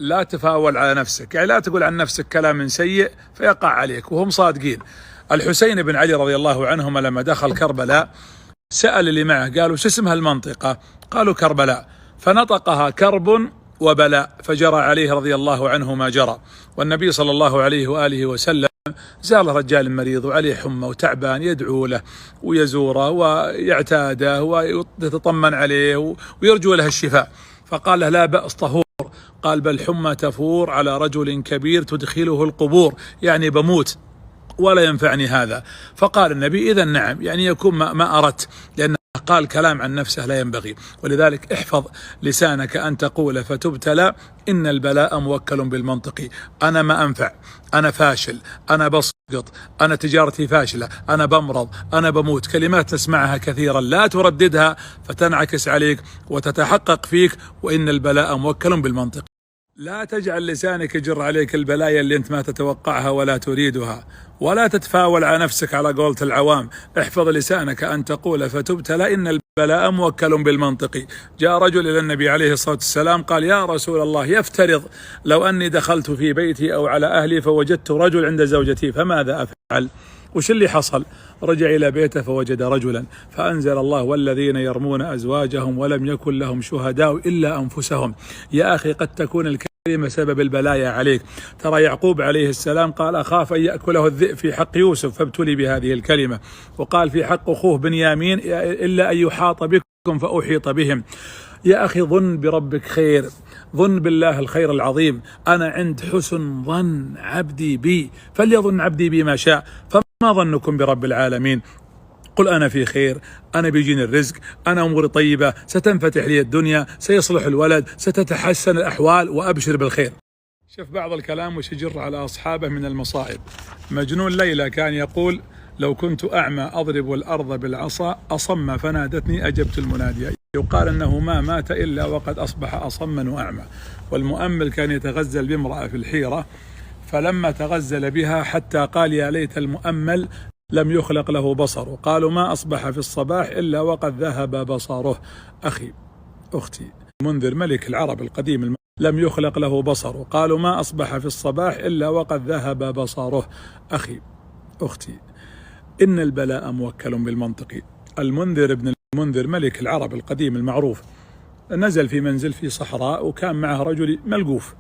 لا تفاول على نفسك، يعني لا تقول عن نفسك كلام سيء فيقع عليك، وهم صادقين. الحسين بن علي رضي الله عنهما لما دخل كربلاء سأل اللي معه، قالوا شو اسم هالمنطقة؟ قالوا كربلاء، فنطقها كرب وبلاء، فجرى عليه رضي الله عنه ما جرى. والنبي صلى الله عليه وآله وسلم زار رجال مريض وعليه حمى وتعبان، يدعو له ويزوره ويعتاده ويتطمن عليه ويرجو له الشفاء، فقال له لا بأس طهور. قال بل حمى تفور على رجل كبير تدخله القبور، يعني بموت ولا ينفعني هذا. فقال النبي إذا نعم، يعني يكون ما أردت، لأن قال كلام عن نفسه لا ينبغي. ولذلك احفظ لسانك أن تقول فتبتلى إن البلاء موكل بالمنطق. أنا ما أنفع، أنا فاشل، أنا بسقط، أنا تجارتي فاشلة، أنا بمرض، أنا بموت، كلمات نسمعها كثيرا لا ترددها فتنعكس عليك وتتحقق فيك، وإن البلاء موكل بالمنطق. لا تجعل لسانك يجر عليك البلايا اللي انت ما تتوقعها ولا تريدها، ولا تتفاول على نفسك على قولة العوام. احفظ لسانك أن تقول فتبتلى إن البلاء موكل بالمنطق. جاء رجل إلى النبي عليه الصلاة والسلام قال يا رسول الله، يفترض لو أني دخلت في بيتي أو على أهلي فوجدت رجل عند زوجتي فماذا أفعل؟ وش اللي حصل؟ رجع إلى بيته فوجد رجلا، فأنزل الله والذين يرمون أزواجهم ولم يكن لهم شهداء إلا أنفسهم. يا أخي قد تكون الكلمة سبب البلايا عليك. ترى يعقوب عليه السلام قال أخاف أن يأكله الذئب في حق يوسف فابتلي بهذه الكلمة، وقال في حق أخوه بنيامين إلا أن يحاط بكم فأحيط بهم. يا أخي ظن بربك خير، ظن بالله الخير العظيم. أنا عند حسن ظن عبدي بي فليظن عبدي بي ما شاء، فما ظنكم برب العالمين؟ قل أنا في خير، أنا بيجيني الرزق، أنا أموري طيبة، ستنفتح لي الدنيا، سيصلح الولد، ستتحسن الأحوال، وأبشر بالخير. شوف بعض الكلام وش يجر على أصحابه من المصائب. مجنون ليلى كان يقول لو كنت أعمى أضرب الأرض بالعصا أصم فنادتني أجبت المنادي. يقال أنه ما مات إلا وقد أصبح أصما وأعمى. والمؤمل كان يتغزل بامرأة في الحيرة، فلما تغزل بها حتى قال يا ليت المؤمل لم يخلق له بصر. قالوا ما أصبح في الصباح إلا وقد ذهب بصره. أخي أختي، منذر ملك العرب القديم لم يخلق له بصر. قالوا ما أصبح في الصباح إلا وقد ذهب بصره. أخي أختي، إن البلاء موكل بالمنطق. المنذر بن المنذر ملك العرب القديم المعروف نزل في منزل في صحراء، وكان معه رجل ملقوف.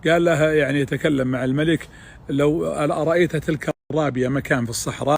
قال لها يعني يتكلم مع الملك لو أرأيت تلك الرابية مكان في الصحراء